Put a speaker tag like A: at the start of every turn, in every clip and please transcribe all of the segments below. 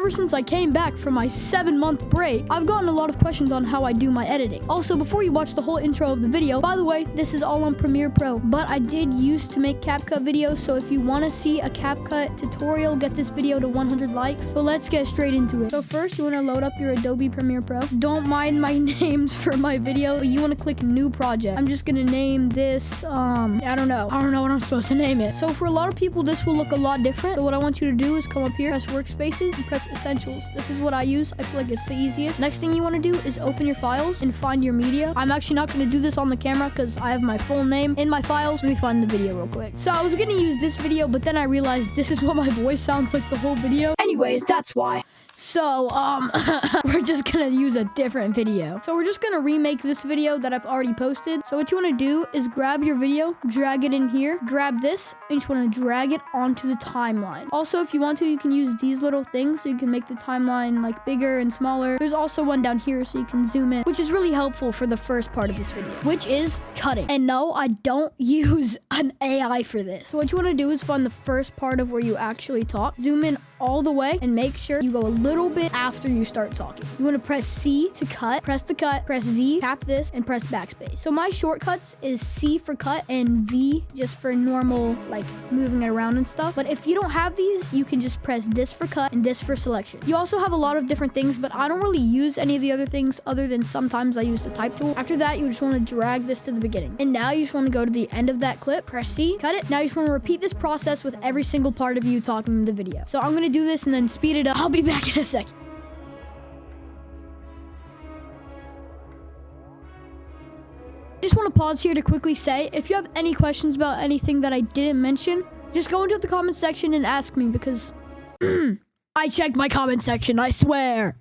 A: ever since I came back from my 7-month break, I've gotten a lot of questions on how I do my editing. Also, before you watch the whole intro of the video, by the way, this is all on Premiere Pro, but I did used to make CapCut videos, so if you want to see a CapCut tutorial, get this video to 100 likes. So let's get straight into it. So first, you want to load up your Adobe Premiere Pro. Don't mind my names for my video, but you want to click New Project. I'm just gonna name this, I don't know what I'm supposed to name it. So for a lot of people, this will look a lot different. So what I want you to do is come up here, press Workspaces, and press Essentials. This is what I use. I feel like it's the easiest. Next thing you want to do is open your files and find your media. I'm actually not going to do this on the camera because I have my full name in my files. Let me find the video real quick. So I was going to use this video, but then I realized this is what my voice sounds like the whole video. Anyways, that's why. So, we're just gonna use a different video. So we're just gonna remake this video that I've already posted. So what you wanna do is grab your video, drag it in here, grab this, and you just wanna drag it onto the timeline. Also, if you want to, you can use these little things so you can make the timeline like bigger and smaller. There's also one down here so you can zoom in, which is really helpful for the first part of this video, which is cutting. And no, I don't use an AI for this. So what you wanna do is find the first part of where you actually talk, zoom in all the way, and make sure you go a little bit after you start talking. You want to press C to cut, press the cut, press V, tap this, and press backspace. So my shortcuts is C for cut and V just for normal, like moving it around and stuff. But if you don't have these, you can just press this for cut and this for selection. You also have a lot of different things, but I don't really use any of the other things other than sometimes I use the type tool. After that, you just want to drag this to the beginning. And now you just want to go to the end of that clip, press C, cut it. Now you just want to repeat this process with every single part of you talking in the video. So I'm going to do this and then speed it up. I'll be back in a second. I just want to pause here to quickly say, if you have any questions about anything that I didn't mention, just go into the comment section and ask me because I checked my comment section, I swear.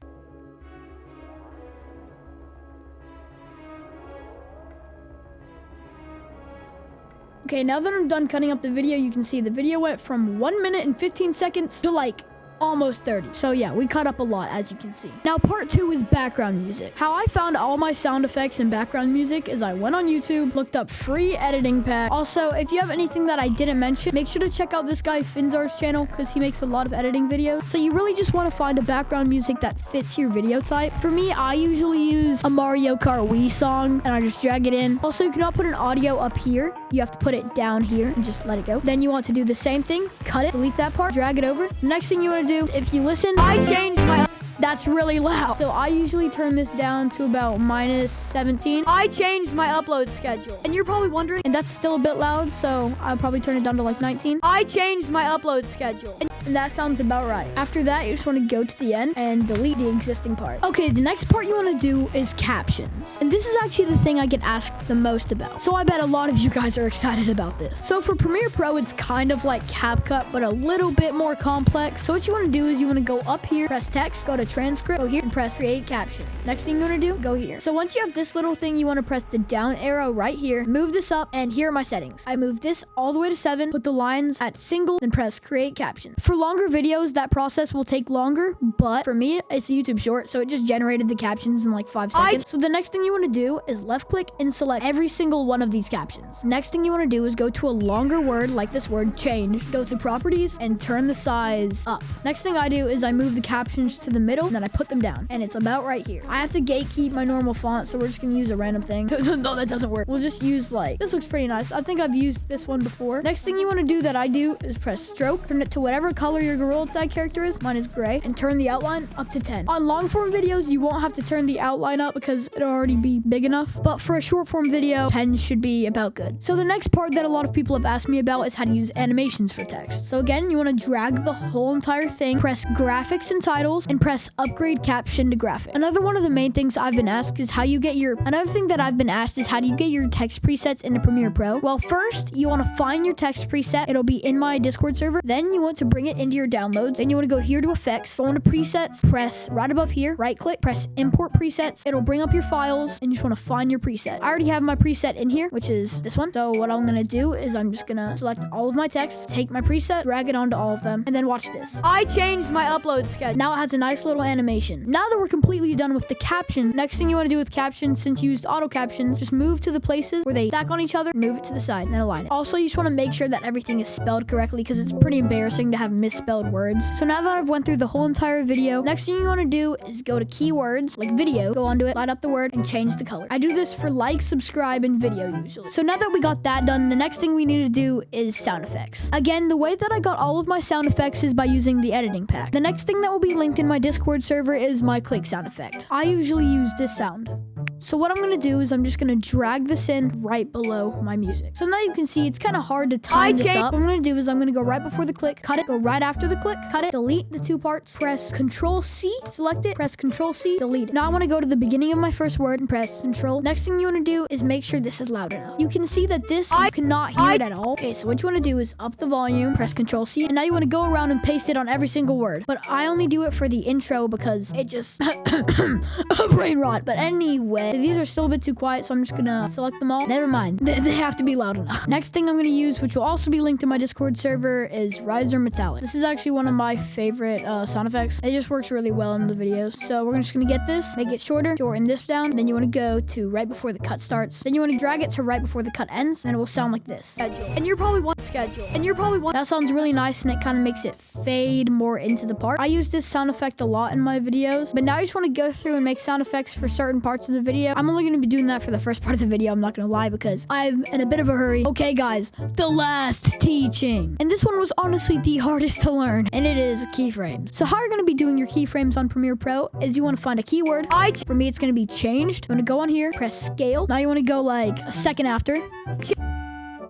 A: Okay, now that I'm done cutting up the video, you can see the video went from 1 minute and 15 seconds to like almost 30. So yeah, we cut up a lot, as you can see. Now part 2 is background music. How I found all my sound effects and background music is I went on YouTube, looked up free editing pack. Also, if you have anything that I didn't mention, make sure to check out this guy Finzar's channel because he makes a lot of editing videos. So you really just want to find a background music that fits your video type. For me, I usually use a Mario Kart Wii song and I just drag it in. Also, you cannot put an audio up here. You have to put it down here and just let it go. Then you want to do the same thing, cut it, delete that part, drag it over. Next thing you want to do, if you listen, I changed my... That's really loud. So I usually turn this down to about -17. I changed my upload schedule. And you're probably wondering, and that's still a bit loud, so I'll probably turn it down to like 19. I changed my upload schedule. And that sounds about right. After that, you just want to go to the end and delete the existing part. Okay, the next part you want to do is captions. And this is actually the thing I get asked the most about. So I bet a lot of you guys are excited about this. So for Premiere Pro, it's kind of like CapCut, but a little bit more complex. So what you want to do is you want to go up here, press text, go to transcript, go here, and press create caption. Next thing you want to do, go here. So once you have this little thing, you want to press the down arrow right here, move this up, and here are my settings. I move this all the way to 7, put the lines at single, then press create caption. For longer videos, that process will take longer, but for me, it's a YouTube short, so it just generated the captions in like 5 seconds. So the next thing you want to do is left click and select every single one of these captions. Next thing you want to do is go to a longer word, like this word, change, go to properties, and turn the size up. Next thing I do is I move the captions to the middle, and then I put them down, and it's about right here. I have to gatekeep my normal font, so we're just gonna use a random thing. No, that doesn't work. We'll just use like, this looks pretty nice. I think I've used this one before. Next thing you want to do that I do is press stroke, turn it to whatever color your gorilla tag character is. Mine is gray, and turn the outline up to 10. On long form videos, you won't have to turn the outline up because it'll already be big enough, but for a short form video, 10 should be about good. So the next part that a lot of people have asked me about is how to use animations for text. So again, you want to drag the whole entire thing, press graphics and titles, and press upgrade caption to graphic. Another one of the main things I've been asked is how you get your, another thing that I've been asked is how do you get your text presets into Premiere Pro? Well, first, you want to find your text preset. It'll be in my Discord server. Then you want to bring it into your downloads, and you want to go here to effects, go into presets, press right above here, right click, press import presets. It'll bring up your files, and you just want to find your preset. I already have my preset in here, which is this one. So what I'm going to do is I'm just going to select all of my text, take my preset, drag it onto all of them, and then watch this. I changed my upload schedule. Now it has a nice little animation. Now that we're completely done with the caption, next thing you want to do with captions, since you used auto captions, just move to the places where they stack on each other, move it to the side, and then align it. Also, you just want to make sure that everything is spelled correctly because it's pretty embarrassing to have misspelled words. So now that I've went through the whole entire video, next thing you want to do is go to keywords, like video, go onto it, light up the word, and change the color. I do this for like, subscribe, and video usually. So now that we got that done, the next thing we need to do is sound effects. Again, the way that I got all of my sound effects is by using the editing pack. The next thing that will be linked in my Discord server is my click sound effect. I usually use this sound. So what I'm going to do is I'm just going to drag this in right below my music. So now you can see it's kind of hard to time this up. What I'm going to do is I'm going to go right before the click, cut it, go right after the click, cut it, delete the two parts, press Control C, select it, press Control C, delete it. Now I want to go to the beginning of my first word and press Control. Next thing you want to do is make sure this is loud enough. You can see that this, you cannot hear it at all. Okay, so what you want to do is up the volume, press Control C, and now you want to go around and paste it on every single word. But I only do it for the intro because it just brain rot. But anyway, these are still a bit too quiet, so I'm just gonna select them all. Never mind, they have to be loud enough. Next thing I'm gonna use, which will also be linked in my Discord server, is riser metallic. This is actually one of my favorite sound effects. It just works really well in the videos. So we're just gonna get this, make it shorter, shorten this down. Then you want to go to right before the cut starts. Then you want to drag it to right before the cut ends, and it will sound like this. Schedule. And you're probably one schedule. And you're probably one. That sounds really nice, and it kind of makes it fade more into the part. I use this sound effect a lot in my videos, but now I just want to go through and make sound effects for certain parts of the video. I'm only going to be doing that for the first part of the video, I'm not going to lie, because I'm in a bit of a hurry. Okay, guys, the last teaching. And this one was honestly the hardest to learn, and it is keyframes. So how you're going to be doing your keyframes on Premiere Pro is you want to find a keyword. For me, it's going to be changed. You want to go on here, press scale. Now you want to go like a second after.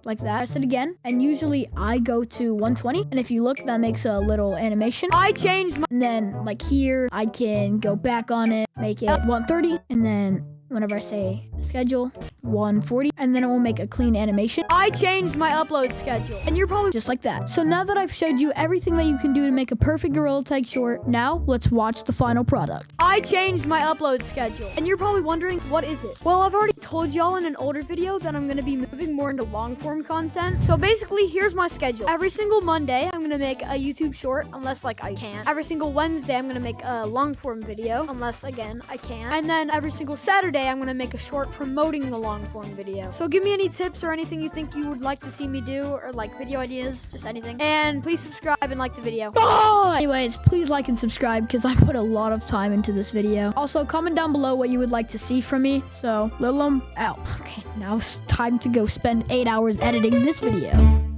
A: Like that. Press it again, and usually I go to 120, and if you look, that makes a little animation. And then like here I can go back on it, make it 130, and then whenever I say schedule, 140, and then it will make a clean animation. I changed my upload schedule, and you're probably just like that. So now that I've showed you everything that you can do to make a perfect gorilla tag short, now let's watch the final product. I changed my upload schedule, and you're probably wondering, what is it? Well, I've already told y'all in an older video that I'm going to be moving more into long form content. So basically, here's my schedule. Every single Monday, I'm going to make a YouTube short, unless like I can. Every single Wednesday, I'm going to make a long form video, unless again, I can. And then every single Saturday, I'm going to make a short promoting the long form video. So give me any tips or anything you think you would like to see me do, or like video ideas, just anything. And please subscribe and like the video. Oh! Anyways, please like and subscribe because I put a lot of time into this video. Also, comment down below what you would like to see from me. So, Lilum out. Okay, now it's time to go spend 8 hours editing this video.